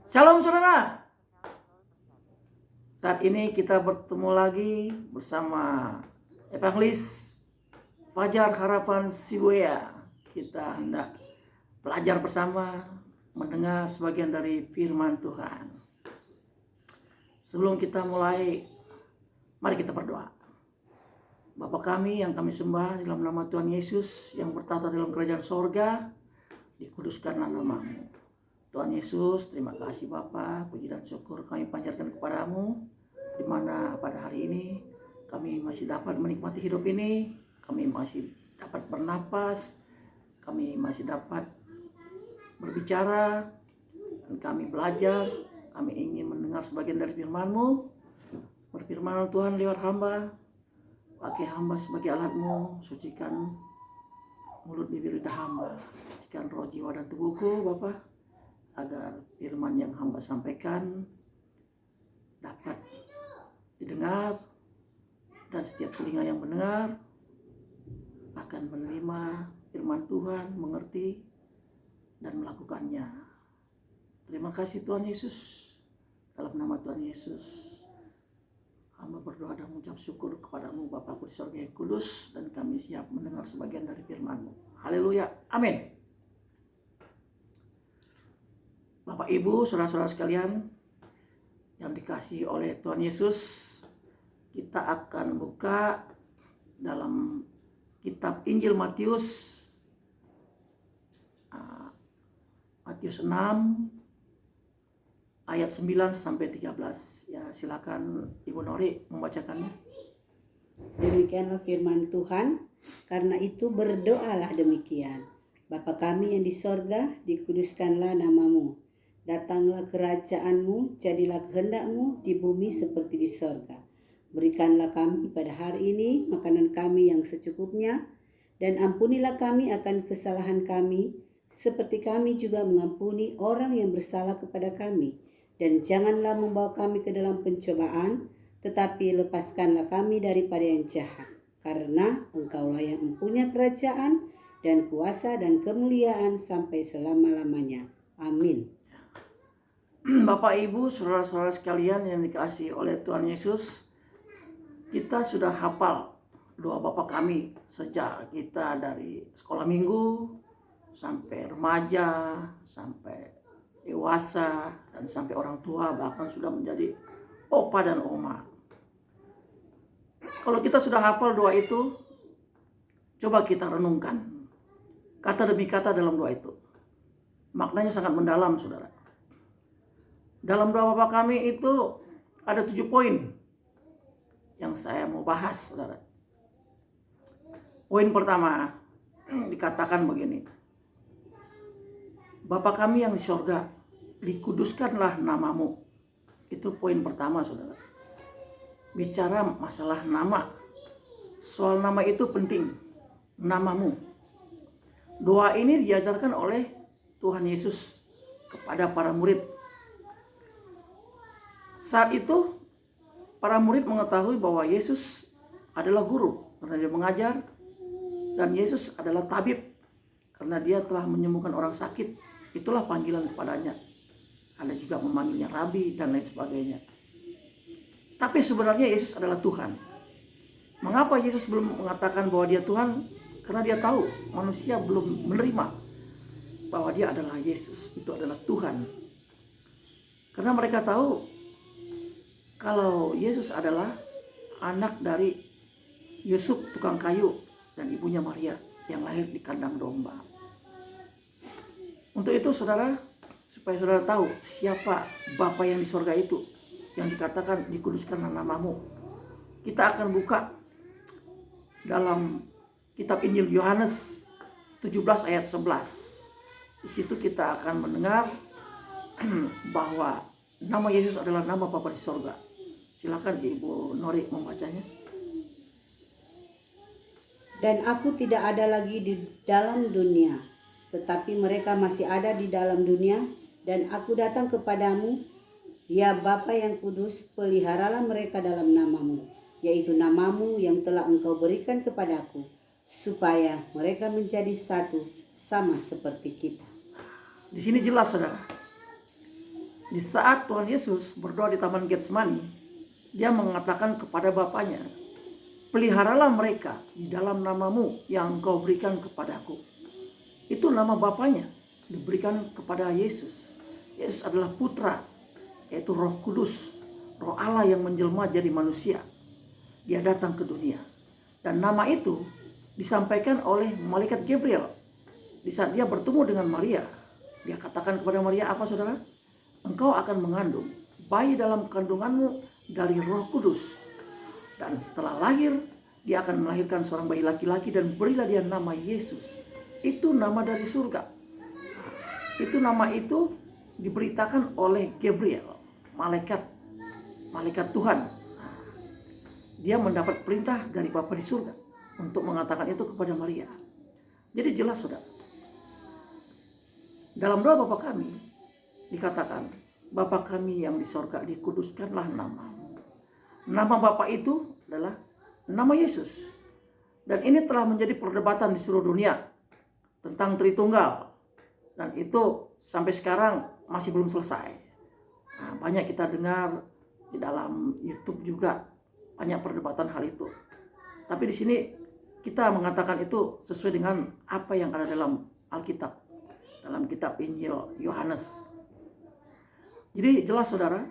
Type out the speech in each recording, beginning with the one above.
Shalom saudara. Saat ini kita bertemu lagi bersama Evangelis Fajar Harapan Sibuya. Kita hendak belajar bersama, mendengar sebagian dari firman Tuhan. Sebelum kita mulai, mari kita berdoa. Bapa kami yang kami sembah dalam nama Tuhan Yesus yang bertata dalam kerajaan sorga, dikuduskanlah namamu. Tuhan Yesus, terima kasih Bapa, puji dan syukur kami panjatkan kepadamu, di mana pada hari ini kami masih dapat menikmati hidup ini, kami masih dapat bernapas, kami masih dapat berbicara, dan kami belajar, kami ingin mendengar sebagian dari firman-Mu. Berfirman Tuhan lewat hamba, pakai hamba sebagai alat-Mu, sucikan mulut bibir lidah hamba, sucikan roh jiwa dan tubuhku Bapa, agar firman yang hamba sampaikan dapat didengar dan setiap telinga yang mendengar akan menerima firman Tuhan, mengerti dan melakukannya. Terima kasih Tuhan Yesus. Dalam nama Tuhan Yesus hamba berdoa dan mengucap syukur kepadamu Bapa di surga yang kudus, dan kami siap mendengar sebagian dari firman-Mu. Haleluya, amin. Bapak Ibu, saudara-saudara sekalian yang dikasihi oleh Tuhan Yesus, kita akan buka dalam kitab Injil Matius 6 ayat 9 sampai 13. Ya, silakan Ibu Nori membacakannya. Demikianlah firman Tuhan, karena itu berdoalah demikian. Bapa kami yang di sorga, dikuduskanlah namamu. Datanglah kerajaan-Mu, jadilah kehendak-Mu di bumi seperti di sorga. Berikanlah kami pada hari ini makanan kami yang secukupnya, dan ampunilah kami akan kesalahan kami, seperti kami juga mengampuni orang yang bersalah kepada kami. Dan janganlah membawa kami ke dalam pencobaan, tetapi lepaskanlah kami daripada yang jahat. Karena Engkaulah yang mempunyai kerajaan dan kuasa dan kemuliaan sampai selama-lamanya. Amin. Bapak Ibu, saudara-saudara sekalian yang dikasihi oleh Tuhan Yesus, kita sudah hafal doa Bapa kami sejak kita dari sekolah minggu sampai remaja, sampai dewasa, dan sampai orang tua, bahkan sudah menjadi opa dan oma. Kalau kita sudah hafal doa itu, coba kita renungkan kata demi kata dalam doa itu. Maknanya sangat mendalam, saudara. Dalam doa Bapa kami itu ada 7 poin yang saya mau bahas, saudara. Poin pertama dikatakan begini: Bapa kami yang di sorga, dikuduskanlah namamu. Itu poin pertama, saudara. Bicara masalah nama. Soal nama itu penting. Namamu. Doa ini diajarkan oleh Tuhan Yesus kepada para murid. Saat itu para murid mengetahui bahwa Yesus adalah guru karena dia mengajar, dan Yesus adalah tabib karena dia telah menyembuhkan orang sakit. Itulah panggilan kepadanya. Ada juga memanggilnya Rabi dan lain sebagainya. Tapi sebenarnya Yesus adalah Tuhan. Mengapa Yesus belum mengatakan bahwa dia Tuhan? Karena dia tahu manusia belum menerima bahwa dia adalah Yesus, itu adalah Tuhan. Karena mereka tahu kalau Yesus adalah anak dari Yusuf tukang kayu dan ibunya Maria yang lahir di kandang domba. Untuk itu saudara, supaya saudara tahu siapa Bapa yang di sorga itu, yang dikatakan dikuduskanlah namamu, kita akan buka dalam kitab Injil Yohanes 17 ayat 11. Di situ kita akan mendengar bahwa nama Yesus adalah nama Bapa di sorga. Silakan Ibu Nori membacanya. Dan aku tidak ada lagi di dalam dunia, tetapi mereka masih ada di dalam dunia, dan aku datang kepadamu, ya Bapa yang kudus, peliharalah mereka dalam namamu, yaitu namamu yang telah Engkau berikan kepadaku, supaya mereka menjadi satu sama seperti kita. Di sini jelas, saudara. Di saat Tuhan Yesus berdoa di Taman Getsemani, dia mengatakan kepada Bapaknya, peliharalah mereka di dalam namamu yang engkau berikan kepadaku. Itu nama Bapaknya diberikan kepada Yesus. Yesus adalah putra, yaitu Roh Kudus, Roh Allah yang menjelma jadi manusia. Dia datang ke dunia. Dan nama itu disampaikan oleh malaikat Gabriel. Di saat dia bertemu dengan Maria, dia katakan kepada Maria, apa saudara? Engkau akan mengandung bayi dalam kandunganmu dari Roh Kudus. Dan setelah lahir, dia akan melahirkan seorang bayi laki-laki dan berilah dia nama Yesus. Itu nama dari surga. Itu nama itu diberitakan oleh Gabriel, malaikat Tuhan. Dia mendapat perintah dari Bapa di surga untuk mengatakan itu kepada Maria. Jadi jelas saudara, dalam doa Bapa kami dikatakan, Bapa kami yang di sorga, dikuduskanlah namamu. Nama Bapa itu adalah nama Yesus. Dan ini telah menjadi perdebatan di seluruh dunia tentang Tritunggal. Dan itu sampai sekarang masih belum selesai. Nah, banyak kita dengar di dalam YouTube juga banyak perdebatan hal itu. Tapi di sini kita mengatakan itu sesuai dengan apa yang ada dalam Alkitab, dalam kitab Injil Yohanes. Jadi jelas saudara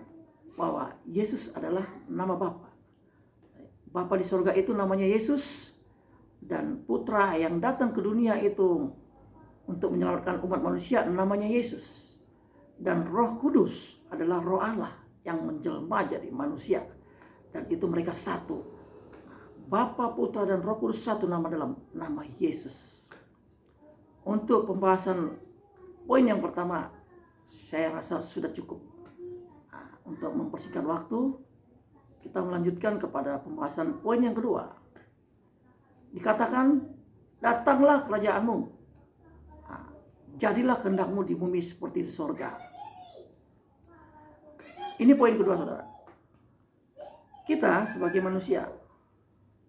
bahwa Yesus adalah nama Bapa. Bapa di surga itu namanya Yesus, dan putra yang datang ke dunia itu untuk menyelamatkan umat manusia namanya Yesus. Dan Roh Kudus adalah Roh Allah yang menjelma jadi manusia. Dan itu mereka satu. Bapa, Putra, dan Roh Kudus satu nama dalam nama Yesus. Untuk pembahasan poin yang pertama, saya rasa sudah cukup. Nah, untuk mempersingkat waktu, kita melanjutkan kepada pembahasan poin yang kedua. Dikatakan, datanglah kerajaanmu. Nah, jadilah kehendakmu di bumi seperti di sorga. Ini poin kedua saudara. Kita sebagai manusia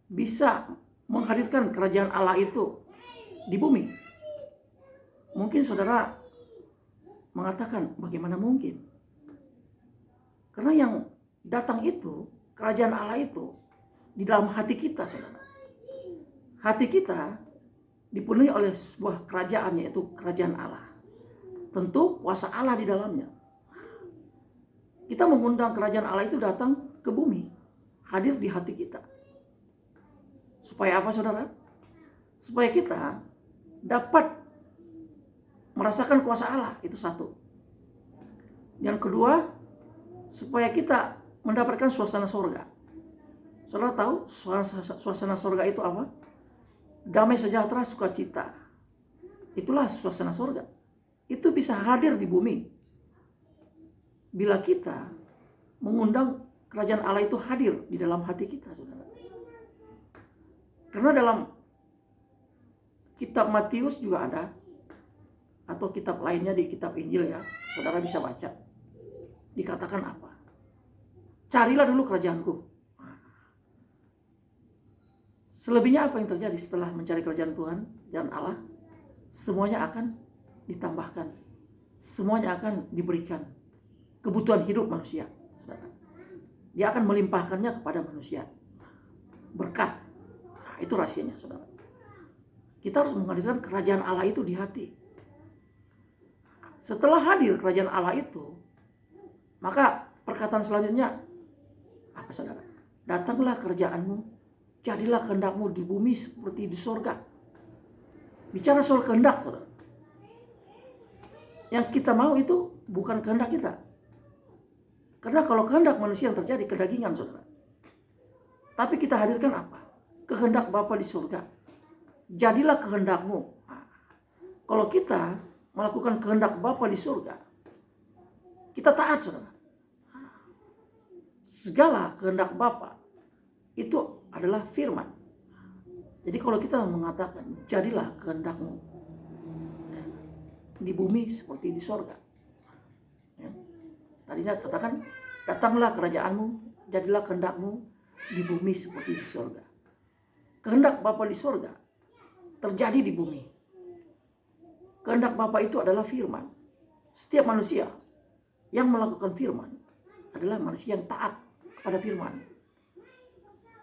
bisa menghadirkan kerajaan Allah itu di bumi. Mungkin saudara mengatakan, bagaimana mungkin? Karena yang datang itu, kerajaan Allah itu di dalam hati kita saudara. Hati kita dipenuhi oleh sebuah kerajaan, yaitu kerajaan Allah. Tentu kuasa Allah di dalamnya. Kita mengundang kerajaan Allah itu datang ke bumi, hadir di hati kita. Supaya apa saudara? Supaya kita dapat merasakan kuasa Allah, itu satu. Yang kedua, supaya kita mendapatkan suasana sorga. Saudara tahu suasana sorga itu apa? Damai sejahtera, sukacita. Itulah suasana sorga. Itu bisa hadir di bumi bila kita mengundang kerajaan Allah itu hadir di dalam hati kita, saudara. Karena dalam kitab Matius juga ada, atau kitab lainnya di kitab Injil ya, saudara bisa baca. Dikatakan apa? Carilah dulu kerajaanku. Selebihnya apa yang terjadi setelah mencari kerajaan Tuhan dan Allah? Semuanya akan ditambahkan. Semuanya akan diberikan. Kebutuhan hidup manusia. Dia akan melimpahkannya kepada manusia. Berkat. Nah, itu rahasianya saudara. Kita harus menghadirkan kerajaan Allah itu di hati. Setelah hadir kerajaan Allah itu, maka perkataan selanjutnya apa saudara? Datanglah kerajaanmu, jadilah kehendakmu di bumi seperti di sorga. Bicara soal kehendak saudara. Yang kita mau itu bukan kehendak kita. Karena kalau kehendak manusia yang terjadi kedagingan saudara. Tapi kita hadirkan apa? Kehendak Bapa di surga. Jadilah kehendakmu. Nah, kalau kita melakukan kehendak Bapa di surga, kita taat saudara. Segala kehendak Bapa itu adalah firman. Jadi kalau kita mengatakan jadilah kehendakmu di bumi seperti di sorga. Ya. Tadinya katakan datanglah kerajaanmu, jadilah kehendakmu di bumi seperti di sorga. Kehendak Bapa di sorga terjadi di bumi. Kehendak Bapa itu adalah firman. Setiap manusia Yang melakukan firman adalah manusia yang taat kepada firman.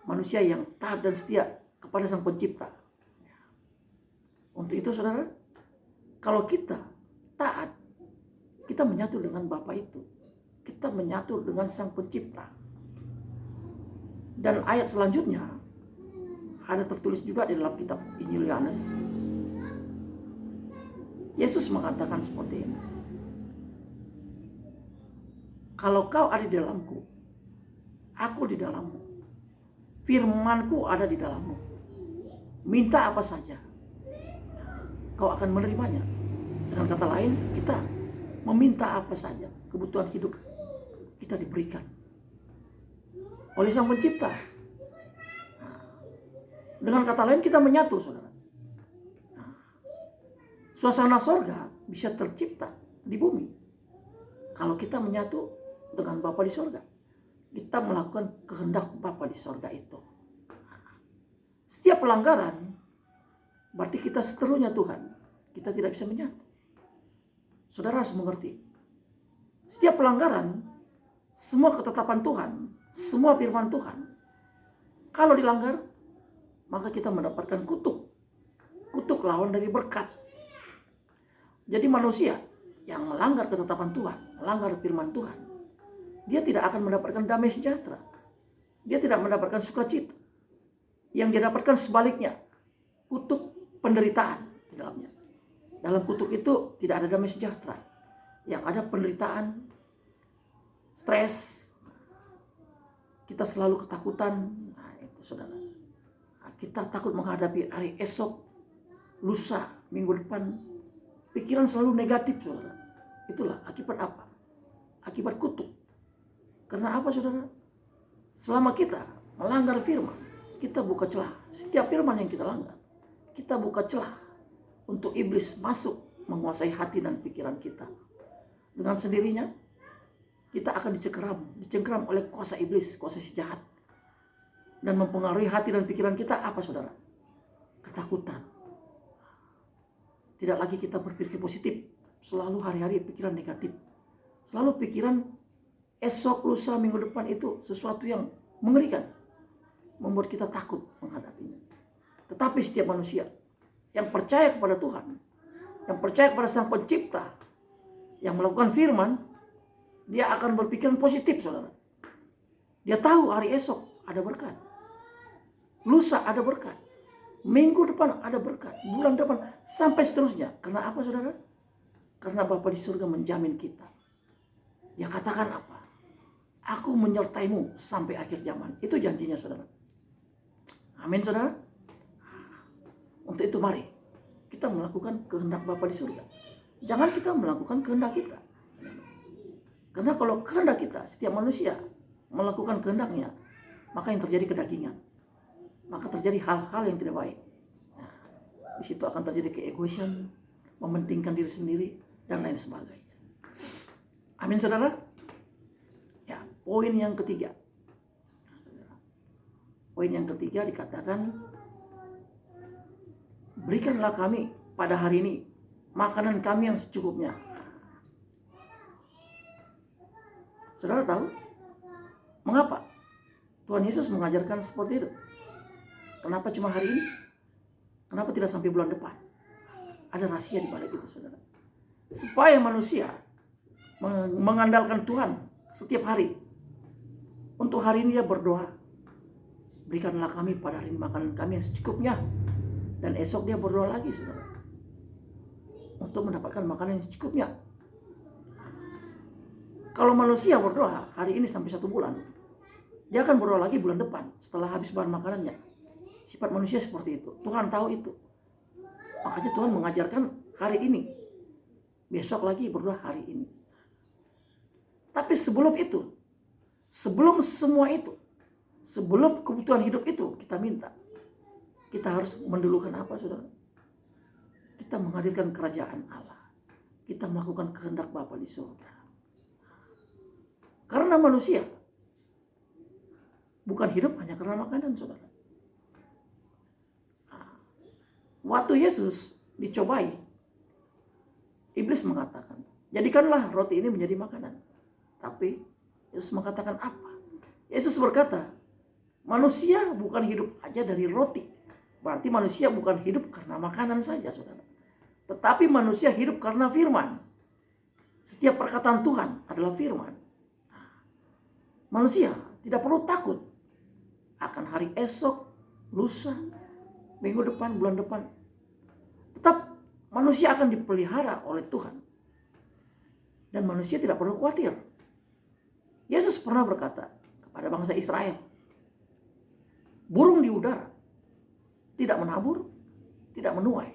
Manusia yang taat dan setia kepada Sang Pencipta. Untuk itu saudara, kalau kita taat, kita menyatu dengan Bapa itu. Kita menyatu dengan Sang Pencipta. Dan ayat selanjutnya ada tertulis juga di dalam kitab Injil Yohanes. Yesus mengatakan seperti ini. Kalau kau ada di dalamku, aku di dalammu, firmanku ada di dalammu, minta apa saja, kau akan menerimanya. Dengan kata lain, kita meminta apa saja, kebutuhan hidup kita diberikan oleh Sang Pencipta. Dengan kata lain, kita menyatu, saudara. Suasana sorga bisa tercipta di bumi kalau kita menyatu dengan Bapa di sorga. Kita melakukan kehendak Bapa di sorga itu. Setiap pelanggaran berarti kita seterunya Tuhan. Kita tidak bisa menyatu. Saudara harus mengerti. Setiap pelanggaran, semua ketetapan Tuhan, semua firman Tuhan, kalau dilanggar, maka kita mendapatkan kutuk. Kutuk lawan dari berkat. Jadi manusia yang melanggar ketetapan Tuhan, melanggar firman Tuhan, dia tidak akan mendapatkan damai sejahtera. Dia tidak mendapatkan sukacita. Yang dia dapatkan sebaliknya, kutuk penderitaan di dalamnya. Dalam kutuk itu tidak ada damai sejahtera. Yang ada penderitaan, stres, kita selalu ketakutan. Nah itu saudara. Nah, kita takut menghadapi hari esok, lusa, minggu depan. Pikiran selalu negatif, saudara. Itulah akibat apa? Akibat kutuk. Karena apa, saudara? Selama kita melanggar firman, kita buka celah. Setiap firman yang kita langgar, kita buka celah untuk iblis masuk menguasai hati dan pikiran kita. Dengan sendirinya, kita akan dicengkeram oleh kuasa iblis, kuasa si jahat. Dan mempengaruhi hati dan pikiran kita apa, saudara? Ketakutan. Tidak lagi kita berpikir positif. Selalu hari-hari pikiran negatif. Selalu pikiran esok, lusa, minggu depan itu sesuatu yang mengerikan. Membuat kita takut menghadapinya. Tetapi setiap manusia yang percaya kepada Tuhan, yang percaya kepada Sang Pencipta, yang melakukan firman, dia akan berpikiran positif, saudara. Dia tahu hari esok ada berkat. Lusa ada berkat. Minggu depan ada berkat, bulan depan, sampai seterusnya. Karena apa, saudara? Karena Bapa di surga menjamin kita. Dia katakan apa? Aku menyertaimu sampai akhir zaman. Itu janjinya, saudara. Amin, saudara. Untuk itu mari kita melakukan kehendak Bapa di surga. Jangan kita melakukan kehendak kita. Karena kalau kehendak kita, setiap manusia melakukan kehendaknya, maka yang terjadi kedagingan. Maka terjadi hal-hal yang tidak baik. Nah, di situ akan terjadi keegoisan, mementingkan diri sendiri, dan lain sebagainya. Amin, saudara. Ya, poin yang ketiga. Poin yang ketiga dikatakan, berikanlah kami pada hari ini makanan kami yang secukupnya. Saudara tahu mengapa Tuhan Yesus mengajarkan seperti itu? Kenapa cuma hari ini? Kenapa tidak sampai bulan depan? Ada rahasia di balik itu, saudara. Supaya manusia mengandalkan Tuhan setiap hari. Untuk hari ini dia berdoa, berikanlah kami pada hari ini makanan kami yang secukupnya. Dan esok dia berdoa lagi, saudara, untuk mendapatkan makanan yang secukupnya. Kalau manusia berdoa hari ini sampai 1 bulan, dia akan berdoa lagi bulan depan setelah habis bahan makanannya. Sifat manusia seperti itu. Tuhan tahu itu. Makanya Tuhan mengajarkan hari ini. Besok lagi berdoa hari ini. Tapi sebelum itu, sebelum semua itu, sebelum kebutuhan hidup itu kita minta, kita harus mendulukan apa, saudara? Kita menghadirkan kerajaan Allah. Kita melakukan kehendak Bapa di surga. Karena manusia bukan hidup hanya karena makanan, saudara. Waktu Yesus dicobai, iblis mengatakan, jadikanlah roti ini menjadi makanan. Tapi Yesus mengatakan apa? Yesus berkata, manusia bukan hidup aja dari roti. Berarti manusia bukan hidup karena makanan saja, saudara. Tetapi manusia hidup karena firman. Setiap perkataan Tuhan adalah firman. Manusia tidak perlu takut akan hari esok, lusa, minggu depan, bulan depan. Tetap manusia akan dipelihara oleh Tuhan. Dan manusia tidak perlu khawatir. Yesus pernah berkata kepada bangsa Israel, burung di udara tidak menabur, tidak menuai,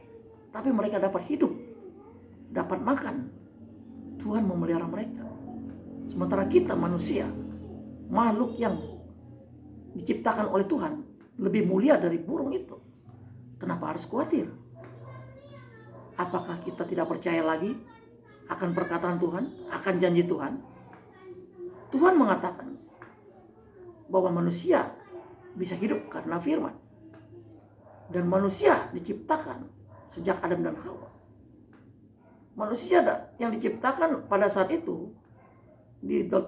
tapi mereka dapat hidup, dapat makan. Tuhan memelihara mereka. Sementara kita manusia, makhluk yang diciptakan oleh Tuhan, lebih mulia dari burung itu. Kenapa harus khawatir? Apakah kita tidak percaya lagi akan perkataan Tuhan, akan janji Tuhan? Tuhan mengatakan bahwa manusia bisa hidup karena firman. Dan manusia diciptakan sejak Adam dan Hawa. Manusia yang diciptakan pada saat itu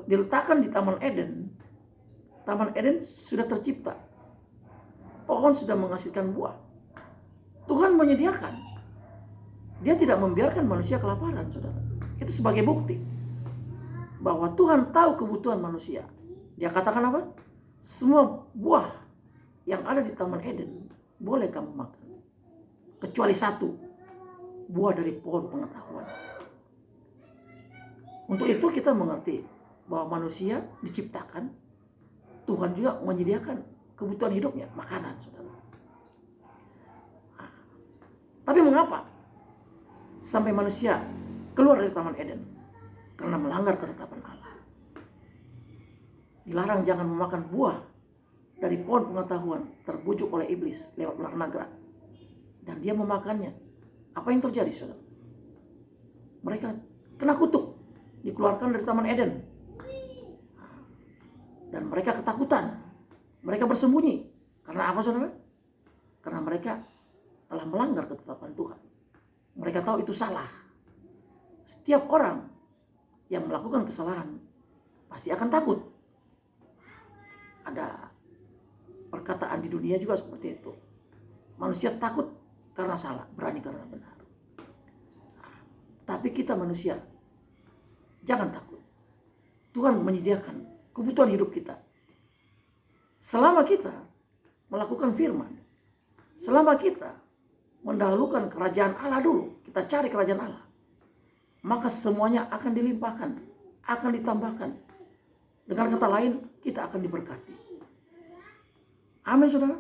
diletakkan di Taman Eden. Taman Eden sudah tercipta. Pohon sudah menghasilkan buah. Tuhan menyediakan. Dia tidak membiarkan manusia kelaparan, saudara. Itu sebagai bukti bahwa Tuhan tahu kebutuhan manusia. Dia katakan apa? Semua buah yang ada di Taman Eden boleh kamu makan, kecuali satu, buah dari pohon pengetahuan. Untuk itu kita mengerti bahwa manusia diciptakan, Tuhan juga menyediakan kebutuhan hidupnya, makanan, saudara. Tapi mengapa sampai manusia keluar dari Taman Eden? Karena melanggar ketetapan Allah. Dilarang jangan memakan buah dari pohon pengetahuan, terbujuk oleh iblis lewat ular naga. Dan dia memakannya. Apa yang terjadi, saudara? Mereka kena kutuk, dikeluarkan dari Taman Eden. Dan mereka ketakutan. Mereka bersembunyi. Karena apa, saudara? Karena mereka telah melanggar ketetapan Tuhan. Mereka tahu itu salah. Setiap orang yang melakukan kesalahan pasti akan takut. Ada perkataan di dunia juga seperti itu. Manusia takut karena salah, berani karena benar. Tapi kita manusia, jangan takut. Tuhan menyediakan kebutuhan hidup kita. Selama kita melakukan firman, selama kita mendahulukan kerajaan Allah dulu, kita cari kerajaan Allah, maka semuanya akan dilimpahkan, akan ditambahkan. Dengan kata lain, kita akan diberkati. Amin, saudara.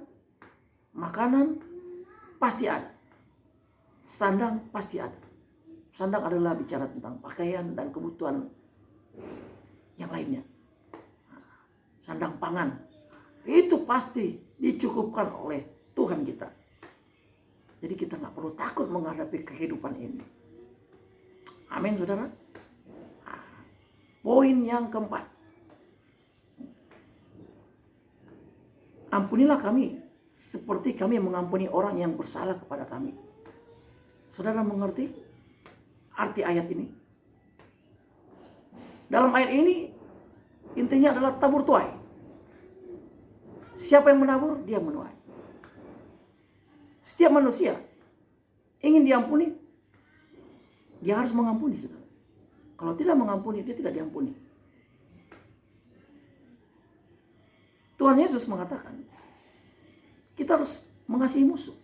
Makanan pasti ada. Sandang pasti ada. Sandang adalah bicara tentang pakaian dan kebutuhan yang lainnya. Sandang pangan. Itu pasti dicukupkan oleh Tuhan kita. Jadi kita gak perlu takut menghadapi kehidupan ini. Amin, saudara. Poin yang keempat. Ampunilah kami seperti kami mengampuni orang yang bersalah kepada kami. Saudara mengerti arti ayat ini? Dalam ayat ini intinya adalah tabur tuai. Siapa yang menabur, dia menuai. Setiap manusia ingin diampuni, dia harus mengampuni, saudara. Kalau tidak mengampuni, dia tidak diampuni. Tuhan Yesus mengatakan, kita harus mengasihi musuh.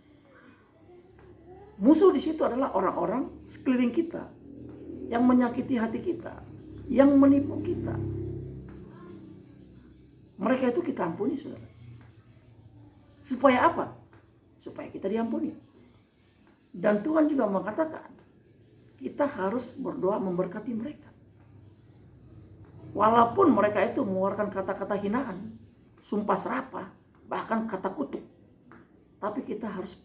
Musuh di situ adalah orang-orang sekeliling kita yang menyakiti hati kita, yang menipu kita. Mereka itu kita ampuni, saudara. Supaya apa? Supaya kita diampuni. Dan Tuhan juga mengatakan, kita harus berdoa memberkati mereka. Walaupun mereka itu mengeluarkan kata-kata hinaan, sumpah serapah, bahkan kata kutuk, tapi kita harus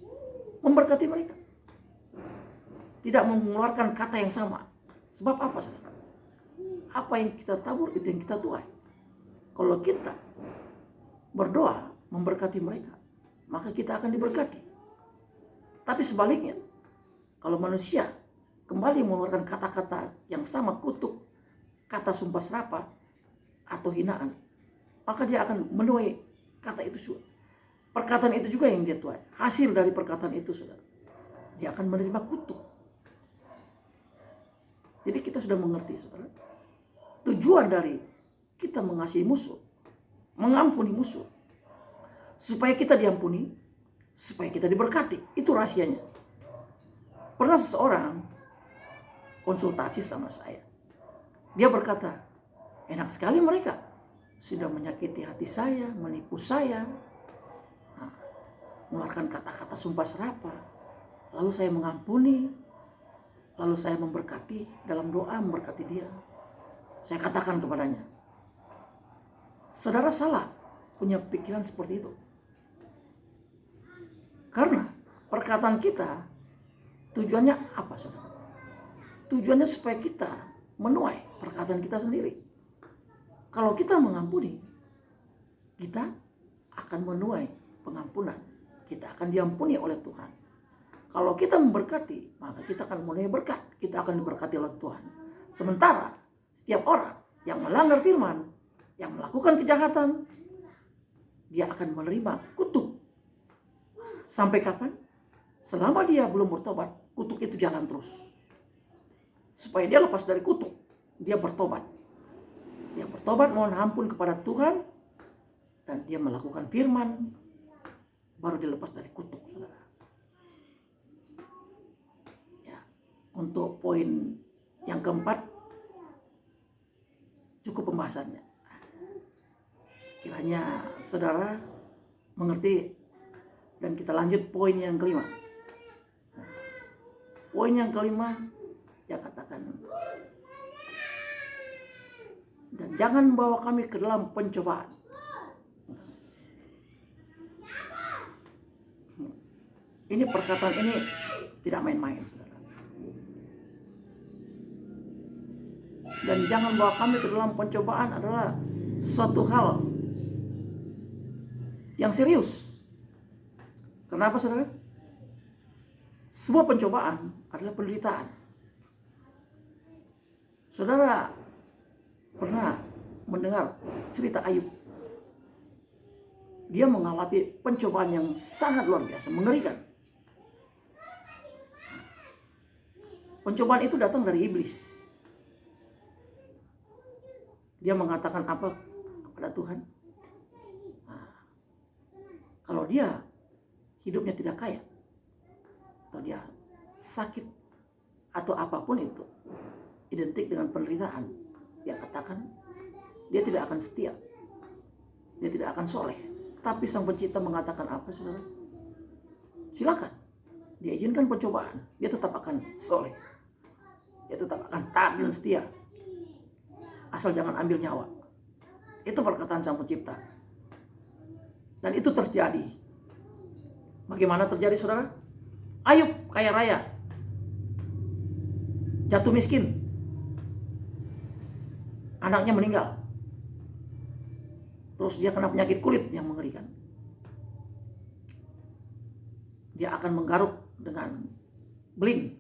memberkati mereka. Tidak mengeluarkan kata yang sama. Sebab apa, saudara? Apa yang kita tabur, itu yang kita tuai. Kalau kita berdoa memberkati mereka, maka kita akan diberkati. Tapi sebaliknya, kalau manusia kembali mengeluarkan kata-kata yang sama, kutuk, kata sumpah serapah atau hinaan, maka dia akan menuai kata itu juga. Perkataan itu juga yang dia tuai. Hasil dari perkataan itu, saudara, dia akan menerima kutuk. Jadi kita sudah mengerti, saudara, tujuan dari kita mengasihi musuh, mengampuni musuh, supaya kita diampuni, supaya kita diberkati. Itu rahasianya. Pernah seseorang konsultasi sama saya. Dia berkata, enak sekali mereka sudah menyakiti hati saya, menipu saya, mengeluarkan kata-kata sumpah serapah, lalu saya mengampuni, lalu saya memberkati dalam doa, memberkati dia. Saya katakan kepadanya, saudara salah punya pikiran seperti itu. Karena perkataan kita tujuannya apa, saudara? Tujuannya supaya kita menuai perkataan kita sendiri. Kalau kita mengampuni, kita akan menuai pengampunan. Kita akan diampuni oleh Tuhan. Kalau kita memberkati, maka kita akan menuai berkat. Kita akan diberkati oleh Tuhan. Sementara setiap orang yang melanggar firman, yang melakukan kejahatan, dia akan menerima kutuk. Sampai kapan? Selama dia belum bertobat, kutuk itu jalan terus. Supaya dia lepas dari kutuk, dia bertobat. Dia bertobat, mohon ampun kepada Tuhan, dan dia melakukan firman, baru dia lepas dari kutuk, saudara. Ya, untuk poin yang keempat, cukup pembahasannya. Kiranya saudara mengerti, dan kita lanjut poin yang kelima. Poin yang kelima, dia katakan, dan jangan bawa kami ke dalam pencobaan. Ini perkataan ini tidak main-main, saudara. Dan jangan bawa kami ke dalam pencobaan adalah suatu hal yang serius. Kenapa, saudara? Sebuah pencobaan adalah penderitaan. Saudara pernah mendengar cerita Ayub? Dia mengalami pencobaan yang sangat luar biasa, mengerikan. Pencobaan itu datang dari iblis. Dia mengatakan apa kepada Tuhan? Nah, kalau dia hidupnya tidak kaya, atau dia sakit, atau apapun itu, identik dengan penderitaan, dia katakan dia tidak akan setia, dia tidak akan soleh. Tapi Sang Pencipta mengatakan apa, saudara? Silakan, dia izinkan pencobaan, dia tetap akan soleh, dia tetap akan taat dan setia, asal jangan ambil nyawa. Itu perkataan Sang Pencipta, dan itu terjadi. Bagaimana terjadi, saudara? Ayub kaya raya, jatuh miskin, anaknya meninggal, terus dia kena penyakit kulit yang mengerikan. Dia akan menggaruk dengan beling,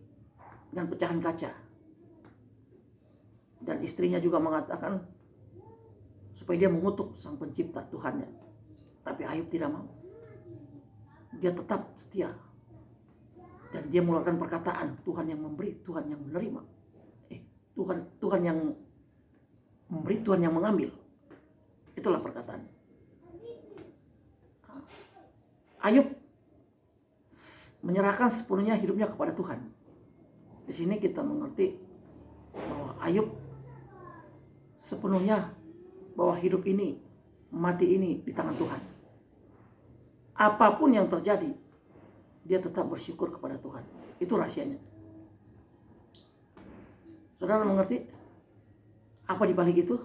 dengan pecahan kaca. Dan istrinya juga mengatakan supaya dia mengutuk Sang Pencipta Tuhannya. Tapi Ayub tidak mau. Dia tetap setia. Dan dia mengeluarkan perkataan, Tuhan yang memberi, Tuhan yang menerima. Tuhan yang memberi, Tuhan yang mengambil. Itulah perkataan. Ayub menyerahkan sepenuhnya hidupnya kepada Tuhan. Di sini kita mengerti bahwa Ayub sepenuhnya bahwa hidup ini, mati ini di tangan Tuhan. Apapun yang terjadi, dia tetap bersyukur kepada Tuhan. Itu rahasianya. Saudara mengerti apa dibalik itu?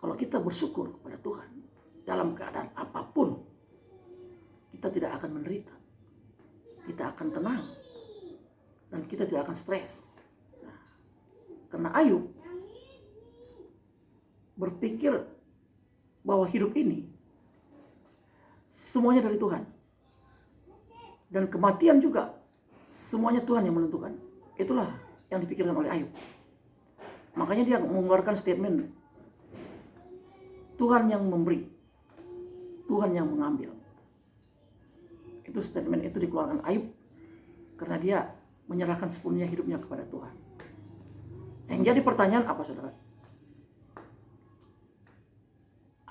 Kalau kita bersyukur kepada Tuhan dalam keadaan apapun, kita tidak akan menderita. Kita akan tenang. Dan kita tidak akan stres. Nah, karena Ayub berpikir bahwa hidup ini semuanya dari Tuhan. Dan kematian juga semuanya Tuhan yang menentukan. Itulah yang dipikirkan oleh Ayub. Makanya dia mengeluarkan statement, Tuhan yang memberi, Tuhan yang mengambil. Itu statement itu dikeluarkan Ayub karena dia menyerahkan sepenuhnya hidupnya kepada Tuhan. Yang jadi pertanyaan apa, saudara?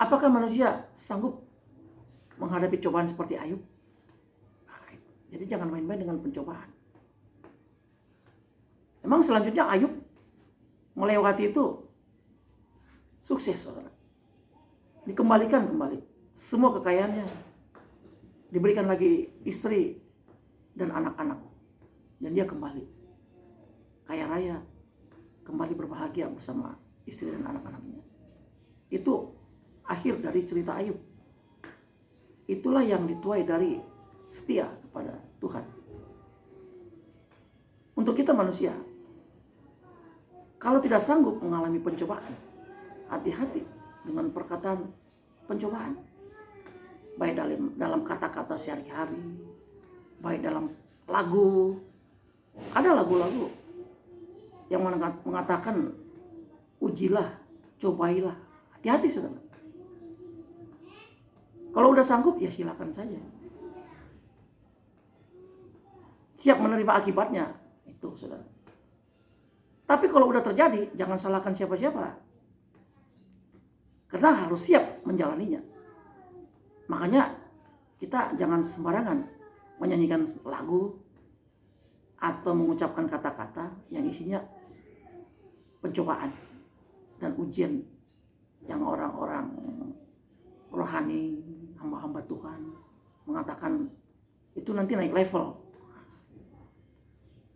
Apakah manusia sanggup menghadapi cobaan seperti Ayub? Jadi jangan main-main dengan pencobaan. Emang selanjutnya Ayub melewati itu sukses, saudara. Dikembalikan kembali semua kekayaannya, diberikan lagi istri dan anak-anak, dan dia kembali kaya raya, kembali berbahagia bersama istri dan anak-anaknya. Itu akhir dari cerita Ayub. Itulah yang dituai dari setia kepada Tuhan. Untuk kita manusia, kalau tidak sanggup mengalami pencobaan, hati-hati dengan perkataan pencobaan. Baik dalam kata-kata sehari-hari, baik dalam lagu. Ada lagu-lagu yang mengatakan ujilah, cobailah. Hati-hati, saudara. Kalau udah sanggup, ya silakan saja. Siap menerima akibatnya, itu, saudara. Tapi kalau udah terjadi, jangan salahkan siapa-siapa. Karena harus siap menjalaninya. Makanya kita jangan sembarangan menyanyikan lagu atau mengucapkan kata-kata yang isinya pencobaan dan ujian yang orang-orang rohani, hamba-hamba Tuhan mengatakan itu nanti naik level.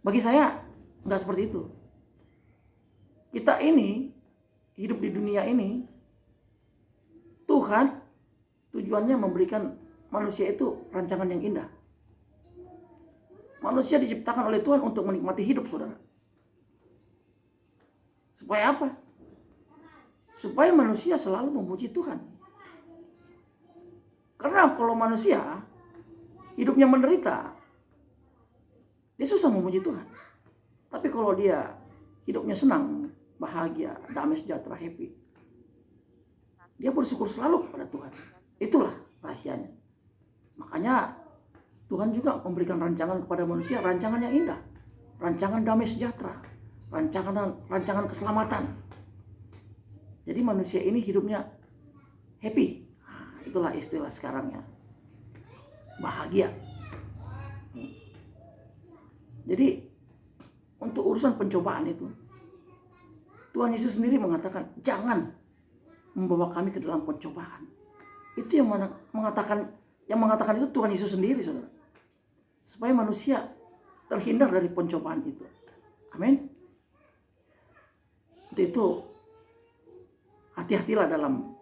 Bagi saya nggak seperti itu. Kita ini hidup di dunia ini, Tuhan tujuannya memberikan manusia itu rancangan yang indah. Manusia diciptakan oleh Tuhan untuk menikmati hidup, saudara. Supaya apa? Supaya manusia selalu memuji Tuhan. Karena kalau manusia hidupnya menderita, dia susah memuji Tuhan. Tapi kalau dia hidupnya senang, bahagia, damai sejahtera, happy, dia bersyukur selalu kepada Tuhan. Itulah rahasianya. Makanya Tuhan juga memberikan rancangan kepada manusia, rancangan yang indah, rancangan damai sejahtera, rancangan keselamatan. Jadi manusia ini hidupnya happy. Nah, itulah istilah sekarangnya, bahagia. Jadi untuk urusan pencobaan itu, Tuhan Yesus sendiri mengatakan, jangan membawa kami ke dalam pencobaan. Itu yang mengatakan itu Tuhan Yesus sendiri, saudara. Supaya manusia terhindar dari pencobaan itu. Amin. Untuk itu hati-hatilah dalam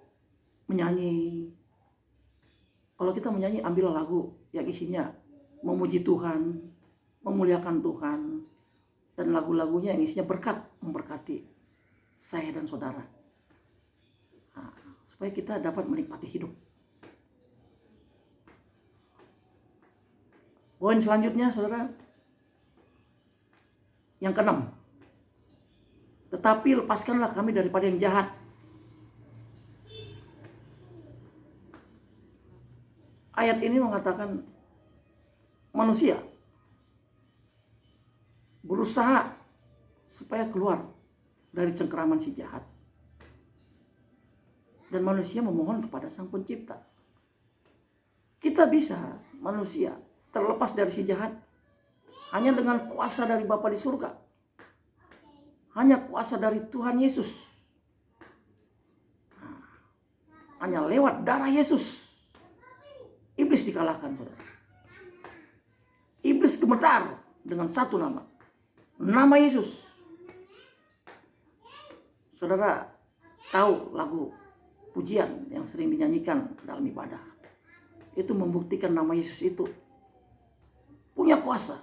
menyanyi. Kalau kita menyanyi, ambillah lagu yang isinya memuji Tuhan, memuliakan Tuhan, dan lagu-lagunya yang isinya berkat, memberkati saya dan saudara. Nah, supaya kita dapat menikmati hidup. Poin selanjutnya, saudara, yang keenam, tetapi lepaskanlah kami daripada yang jahat. Ayat ini mengatakan manusia berusaha supaya keluar dari cengkeraman si jahat. Dan manusia memohon kepada Sang Pencipta. Kita bisa, manusia, terlepas dari si jahat hanya dengan kuasa dari Bapa di surga. Hanya kuasa dari Tuhan Yesus. Hanya lewat darah Yesus iblis dikalahkan, saudara. Iblis gemetar dengan satu nama, nama Yesus. Saudara tahu lagu pujian yang sering dinyanyikan dalam ibadah, itu membuktikan nama Yesus itu punya kuasa.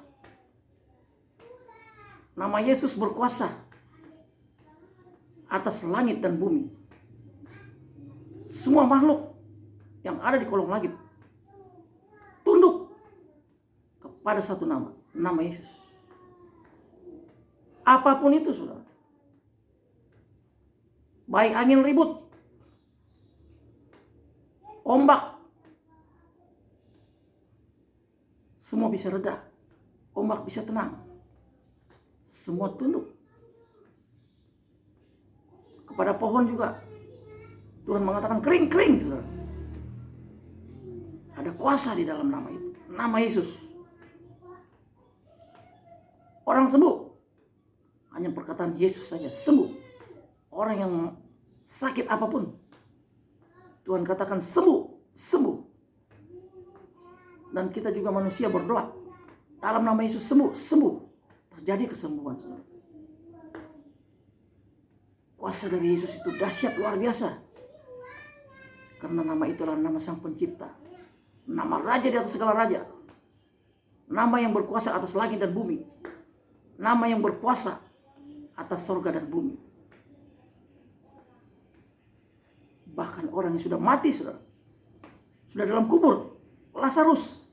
Nama Yesus berkuasa atas langit dan bumi. Semua makhluk yang ada di kolong langit tunduk kepada satu nama, nama Yesus. Apapun itu, saudara. baik angin ribut, ombak, semua bisa reda. Ombak bisa tenang. Semua tunduk. Kepada pohon juga Tuhan mengatakan kering-kering, saudara. Ada kuasa di dalam nama itu, nama Yesus. Orang sembuh, hanya perkataan Yesus saja sembuh. Orang yang sakit apapun, Tuhan katakan sembuh, sembuh. Dan kita juga manusia berdoa, dalam nama Yesus sembuh, sembuh. Terjadi kesembuhan, saudara. Kuasa dari Yesus itu dahsyat luar biasa. Karena nama itu adalah nama Sang Pencipta. Nama Raja di atas segala raja. Nama yang berkuasa atas langit dan bumi. Nama yang berkuasa atas surga dan bumi. Bahkan orang yang sudah mati, saudara, sudah dalam kubur, Lazarus,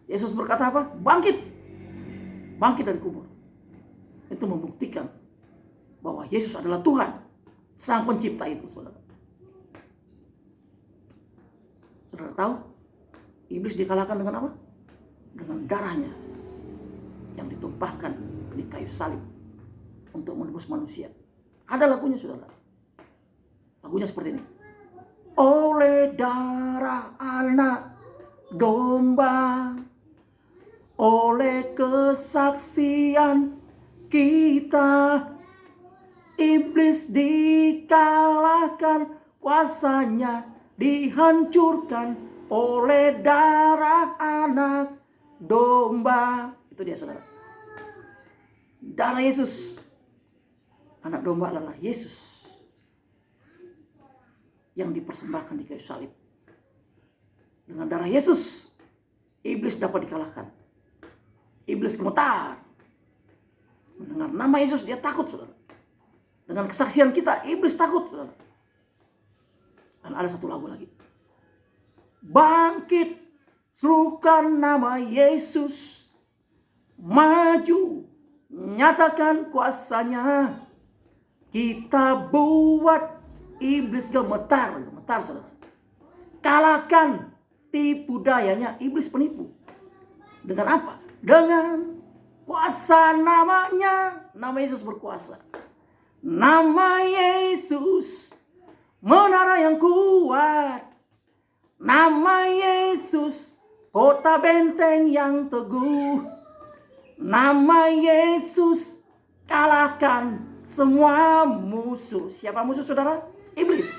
Yesus berkata apa? Bangkit. Bangkit dari kubur. Itu membuktikan bahwa Yesus adalah Tuhan, Sang Pencipta itu, saudara. Saudara tahu, iblis dikalahkan dengan apa? Dengan darahnya yang ditumpahkan di kayu salib untuk menebus manusia. Ada lagunya, saudara. Lagunya seperti ini. Oleh darah anak domba, oleh kesaksian kita, iblis dikalahkan, kuasanya dihancurkan oleh darah anak domba. Itu dia, saudara. Darah Yesus. Anak domba adalah Yesus yang dipersembahkan di kayu salib. Dengan darah Yesus, iblis dapat dikalahkan. Iblis gemetar. Mendengar nama Yesus, dia takut, saudara. Dengan kesaksian kita, iblis takut, saudara. Dan ada satu lagu lagi. Bangkit, serukan nama Yesus. Maju, nyatakan kuasanya. Kita buat iblis gemetar, saudara. Kalahkan tipu dayanya iblis penipu. Dengan apa? Dengan kuasa namanya. Nama Yesus berkuasa. Nama Yesus, menara yang kuat. Nama Yesus, kota benteng yang teguh. Nama Yesus, kalahkan semua musuh. Siapa musuh, saudara? Iblis.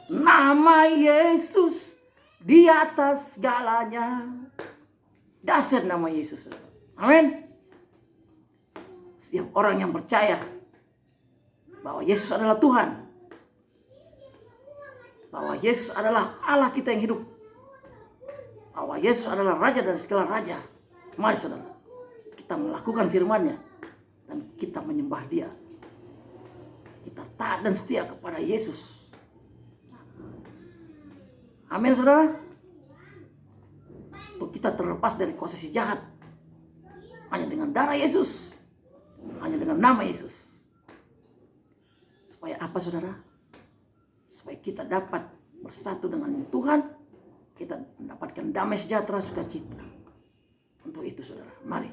Nama Yesus di atas segalanya. Dahsyat nama Yesus, saudara. Amin. Setiap orang yang percaya bahwa Yesus adalah Tuhan, bahwa Yesus adalah Allah kita yang hidup, bahwa Yesus adalah Raja dari segala raja, mari, saudara, kita melakukan firman-Nya dan kita menyembah Dia. Kita taat dan setia kepada Yesus. Amin, saudara. Untuk kita terlepas dari kuasa si jahat, hanya dengan darah Yesus, hanya dengan nama Yesus. Supaya apa, saudara? Supaya kita dapat bersatu dengan Tuhan, kita mendapatkan damai sejahtera, sukacita. Untuk itu, saudara, mari,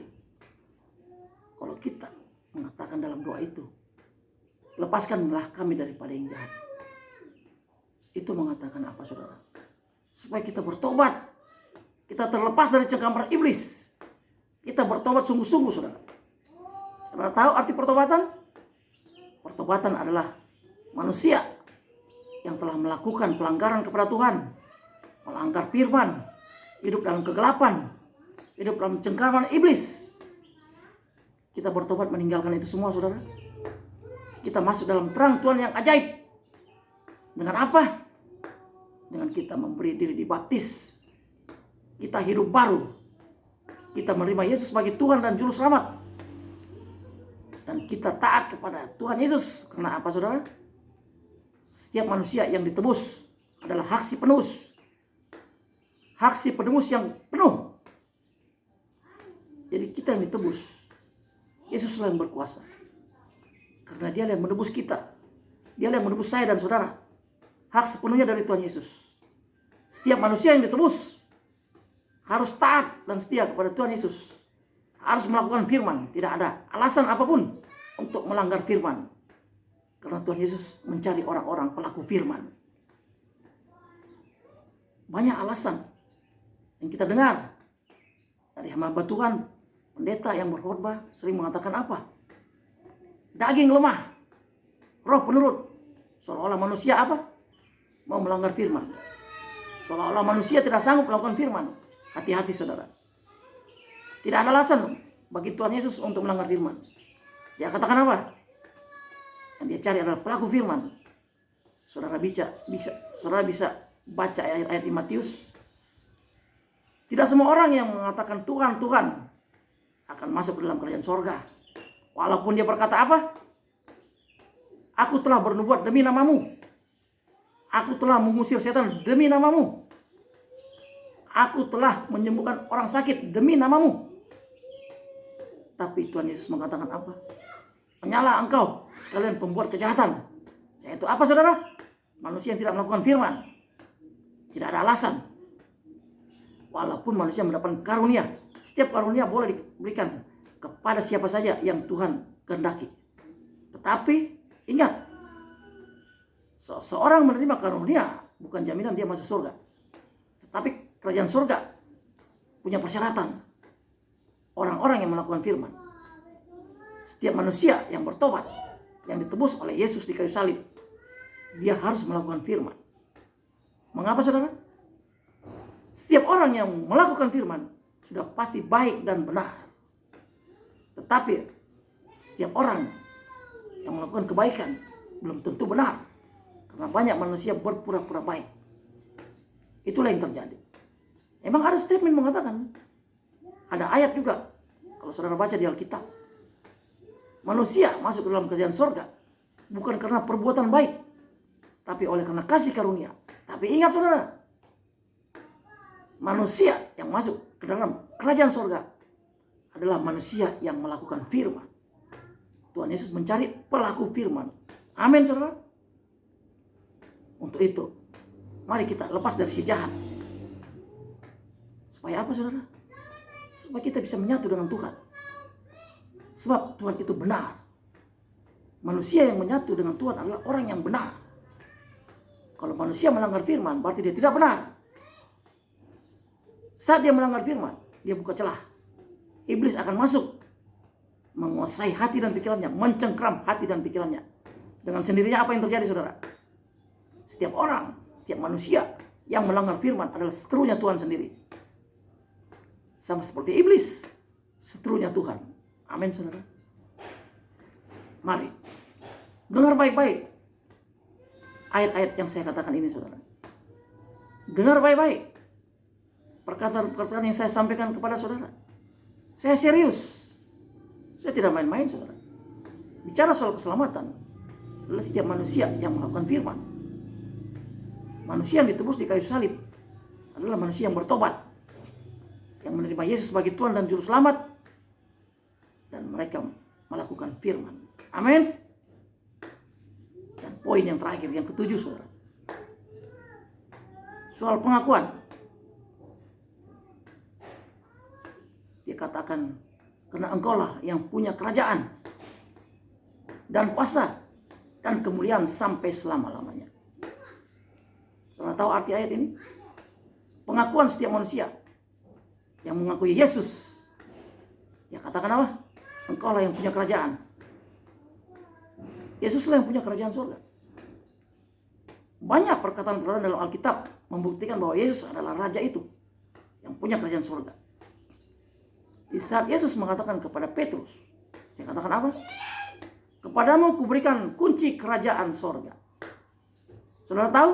kalau kita mengatakan dalam doa itu, lepaskanlah kami daripada yang jahat. Itu mengatakan apa, saudara? Supaya kita bertobat. Kita terlepas dari cengkraman iblis. Kita bertobat sungguh-sungguh, saudara. Saudara tahu arti pertobatan? Pertobatan adalah manusia yang telah melakukan pelanggaran kepada Tuhan, melanggar firman, hidup dalam kegelapan, hidup dalam cengkraman iblis. Kita bertobat meninggalkan itu semua, saudara. Kita masuk dalam terang Tuhan yang ajaib. Dengan apa? Dengan kita memberi diri dibaptis. Kita hidup baru. Kita menerima Yesus sebagai Tuhan dan Juru Selamat. Dan kita taat kepada Tuhan Yesus. Karena apa, saudara? Setiap manusia yang ditebus adalah hak si penebus. Hak si penebus yang penuh. Jadi kita yang ditebus. Yesuslah yang berkuasa. Karena Dia yang menebus kita. Dia yang menebus saya dan saudara. Hak sepenuhnya dari Tuhan Yesus. Setiap manusia yang ditebus harus taat dan setia kepada Tuhan Yesus. Harus melakukan firman. Tidak ada alasan apapun untuk melanggar firman. Karena Tuhan Yesus mencari orang-orang pelaku firman. Banyak alasan yang kita dengar dari hamba Tuhan, pendeta yang berkhotbah sering mengatakan apa? Daging lemah, roh penurut. Seolah-olah manusia apa? Mau melanggar firman. Seolah-olah manusia tidak sanggup melakukan firman. Hati-hati saudara. Tidak ada alasan bagi Tuhan Yesus untuk melanggar firman. Dia katakan apa? Yang dia cari adalah pelaku firman. Saudara bisa baca ayat-ayat di Matius. Tidak semua orang yang mengatakan Tuhan, Tuhan akan masuk ke dalam kerajaan sorga. Walaupun dia berkata apa? Aku telah bernubuat demi namamu. Aku telah mengusir setan demi namamu. Aku telah menyembuhkan orang sakit demi namamu. Tapi Tuhan Yesus mengatakan apa? Menyala engkau sekalian pembuat kejahatan. Yaitu apa saudara? Manusia yang tidak melakukan firman. Tidak ada alasan. Walaupun manusia mendapatkan karunia. Setiap karunia boleh diberikan kepada siapa saja yang Tuhan kehendaki. Tetapi ingat, seorang menerima karunia bukan jaminan dia masuk surga. Tetapi kerajaan surga punya persyaratan. Orang-orang yang melakukan firman. Setiap manusia yang bertobat, yang ditebus oleh Yesus di kayu salib, dia harus melakukan firman. Mengapa saudara? Setiap orang yang melakukan firman sudah pasti baik dan benar. Tetapi setiap orang yang melakukan kebaikan belum tentu benar. Karena banyak manusia berpura-pura baik. Itulah yang terjadi. Emang ada statement mengatakan, ada ayat juga, kalau saudara baca di Alkitab, manusia masuk ke dalam kerajaan sorga bukan karena perbuatan baik, tapi oleh karena kasih karunia. Tapi ingat saudara, manusia yang masuk ke dalam kerajaan sorga adalah manusia yang melakukan firman. Tuhan Yesus mencari pelaku firman. Amin saudara. Untuk itu, mari kita lepas dari si jahat. Supaya apa saudara? Supaya kita bisa menyatu dengan Tuhan. Sebab Tuhan itu benar. Manusia yang menyatu dengan Tuhan adalah orang yang benar. Kalau manusia melanggar firman, berarti dia tidak benar. Saat dia melanggar firman, dia buka celah. Iblis akan masuk, menguasai hati dan pikirannya, mencengkram hati dan pikirannya. Dengan sendirinya apa yang terjadi saudara? Setiap orang, setiap manusia yang melanggar firman adalah seterunya Tuhan sendiri. Sama seperti iblis, seterunya Tuhan. Amin saudara. Mari, dengar baik-baik ayat-ayat yang saya katakan ini saudara. Dengar baik-baik perkataan-perkataan yang saya sampaikan kepada saudara. Saya serius. Saya tidak main-main saudara. Bicara soal keselamatan adalah setiap manusia yang melakukan firman. Manusia yang ditebus di kayu salib adalah manusia yang bertobat, yang menerima Yesus sebagai Tuhan dan Juru Selamat, dan mereka melakukan firman. Amin. Dan poin yang terakhir, yang ketujuh saudara, soal pengakuan. Dia katakan, karena engkaulah yang punya kerajaan dan kuasa dan kemuliaan sampai selama-lamanya. Saudara tahu arti ayat ini? Pengakuan setiap manusia yang mengakui Yesus. Ya katakan apa? Engkaulah yang punya kerajaan. Yesuslah yang punya kerajaan surga. Banyak perkataan-perkataan dalam Alkitab membuktikan bahwa Yesus adalah raja itu yang punya kerajaan surga. Di saat Yesus mengatakan kepada Petrus, dia katakan apa? Kepadamu kuberikan kunci kerajaan surga. Saudara tahu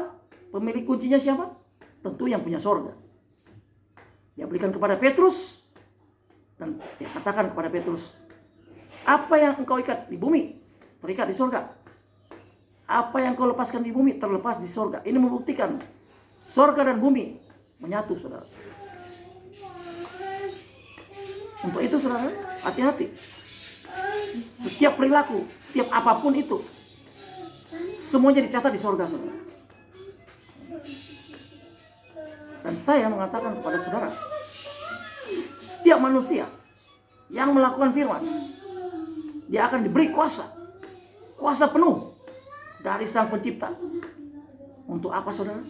pemilik kuncinya siapa? Tentu yang punya surga. Dia berikan kepada Petrus dan dia katakan kepada Petrus, apa yang engkau ikat di bumi terikat di surga. Apa yang kau lepaskan di bumi terlepas di surga. Ini membuktikan surga dan bumi menyatu saudara. Untuk itu saudara, hati-hati. Setiap perilaku, setiap apapun itu, semuanya dicatat di sorga, saudara. Dan saya mengatakan kepada saudara, setiap manusia yang melakukan firman, dia akan diberi kuasa penuh dari Sang Pencipta. Untuk apa, saudara?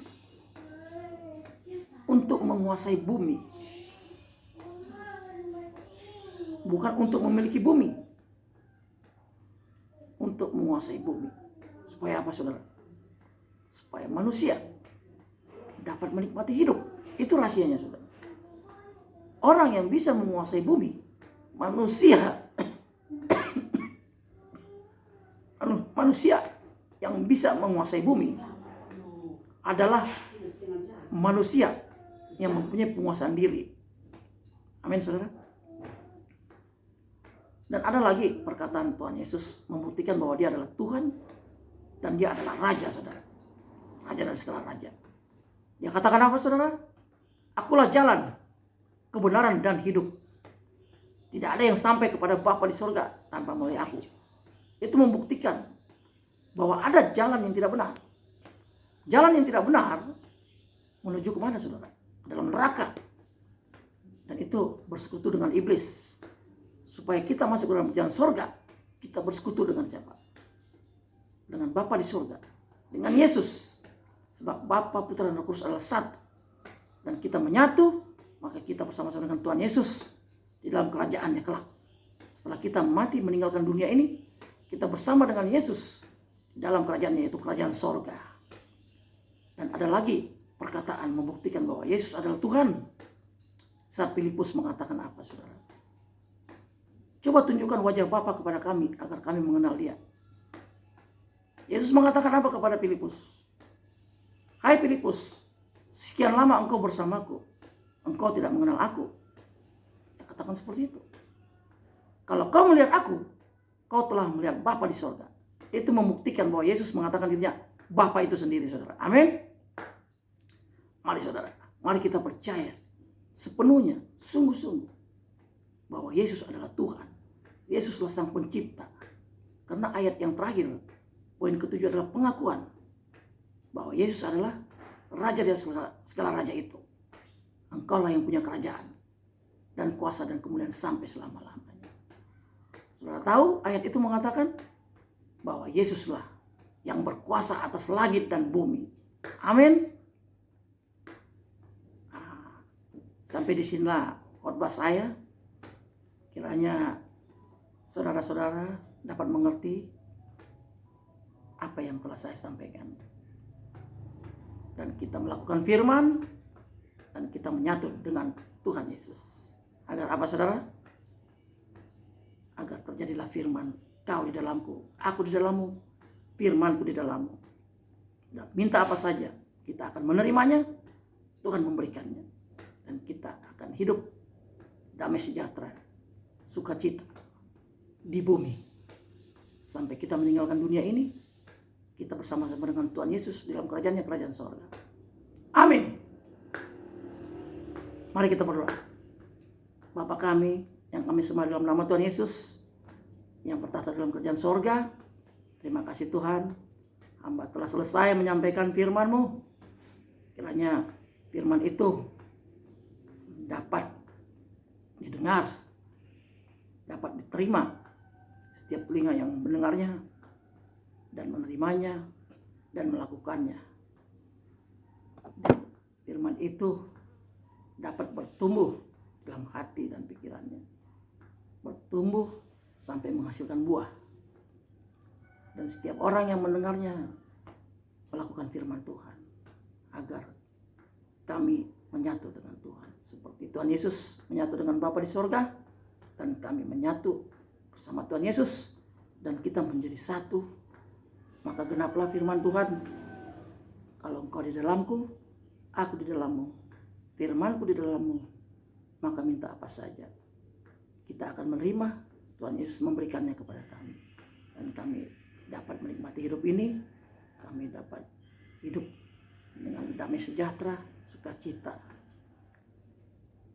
Untuk menguasai bumi. Bukan untuk memiliki bumi. Untuk menguasai bumi. Supaya apa, saudara? Supaya manusia dapat menikmati hidup. Itu rahasianya, saudara. Orang yang bisa menguasai bumi, manusia yang bisa menguasai bumi adalah manusia yang mempunyai penguasaan diri. Amin, saudara. Dan ada lagi perkataan Tuhan Yesus membuktikan bahwa dia adalah Tuhan dan dia adalah Raja, saudara. Raja dari segala raja. Dia katakan apa, saudara? Akulah jalan, kebenaran dan hidup. Tidak ada yang sampai kepada Bapa di surga tanpa melalui aku. Itu membuktikan bahwa ada jalan yang tidak benar. Jalan yang tidak benar menuju kemana, saudara? Ke dalam neraka. Dan itu bersekutu dengan iblis. Supaya kita masuk ke dalam jalan surga, kita bersekutu dengan siapa? Dengan Bapa di surga. Dengan Yesus. Sebab Bapa, Putra dan Roh Kudus adalah satu. Dan kita menyatu, maka kita bersama-sama dengan Tuhan Yesus di dalam kerajaannya kelak. Setelah kita mati meninggalkan dunia ini, kita bersama dengan Yesus di dalam kerajaannya, yaitu kerajaan sorga. Dan ada lagi perkataan membuktikan bahwa Yesus adalah Tuhan. Saat Filipus mengatakan apa, saudara? Coba tunjukkan wajah Bapa kepada kami agar kami mengenal Dia. Yesus mengatakan apa kepada Filipus? Hai Filipus, sekian lama engkau bersamaku, engkau tidak mengenal aku. Dia katakan seperti itu. Kalau kau melihat aku, kau telah melihat Bapa di surga. Itu membuktikan bahwa Yesus mengatakan dirinya Bapa itu sendiri, saudara. Amin. Mari saudara, mari kita percaya sepenuhnya, sungguh-sungguh bahwa Yesus adalah Tuhan. Yesuslah Sang Pencipta. Karena ayat yang terakhir, poin ketujuh adalah pengakuan bahwa Yesus adalah Raja dari segala raja itu. Engkaulah yang punya kerajaan dan kuasa dan kemuliaan sampai selama-lamanya. Saudara tahu ayat itu mengatakan bahwa Yesuslah yang berkuasa atas langit dan bumi. Amin. Sampai di sinilah khotbah saya. Kiranya saudara-saudara dapat mengerti apa yang telah saya sampaikan. Dan kita melakukan firman dan kita menyatu dengan Tuhan Yesus. Agar apa, saudara? Agar terjadilah firman, kau di dalamku, aku di dalammu, firmanku di dalammu. Dan minta apa saja, kita akan menerimanya, Tuhan memberikannya. Dan kita akan hidup damai sejahtera, sukacita di bumi. Sampai kita meninggalkan dunia ini, kita bersama-sama dengan Tuhan Yesus dalam kerajaannya, kerajaan sorga. Amin. Mari kita berdoa. Bapa kami yang kami sembah dalam nama Tuhan Yesus, yang bertahta dalam kerajaan sorga, terima kasih Tuhan, hamba telah selesai menyampaikan firman-Mu. Kiranya firman itu dapat didengar, dapat diterima setiap telinga yang mendengarnya dan menerimanya dan melakukannya. Dan firman itu dapat bertumbuh dalam hati dan pikirannya, bertumbuh sampai menghasilkan buah. Dan setiap orang yang mendengarnya melakukan firman Tuhan, agar kami menyatu dengan Tuhan. Seperti Tuhan Yesus menyatu dengan Bapa di surga, dan kami menyatu bersama Tuhan Yesus, dan kita menjadi satu. Maka genaplah firman Tuhan, kalau engkau di dalamku, aku di dalammu, firmanku di dalammu, maka minta apa saja, kita akan menerima. Tuhan Yesus memberikannya kepada kami, dan kami dapat menikmati hidup ini. Kami dapat hidup dengan damai sejahtera, sukacita.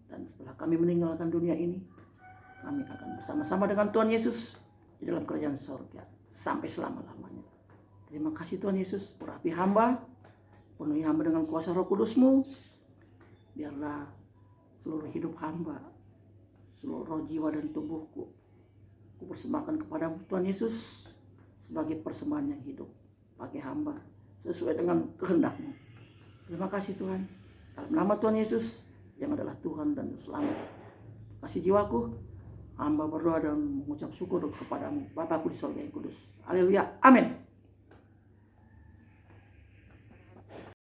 Dan setelah kami meninggalkan dunia ini, kami akan bersama-sama dengan Tuhan Yesus di dalam kerajaan surga sampai selama-lamanya. Terima kasih Tuhan Yesus, urapi hamba, penuhi hamba dengan kuasa Roh Kudus-Mu. Biarlah seluruh hidup hamba, seluruh roh, jiwa, dan tubuhku, ku persembahkan kepada Tuhan Yesus sebagai persembahan yang hidup bagi hamba sesuai dengan kehendak-Mu. Terima kasih Tuhan, dalam nama Tuhan Yesus yang adalah Tuhan dan Selamat. Kasih jiwaku, hamba berdoa dan mengucap syukur kepadamu, Bapakku di sorga yang kudus. Haleluya, amin.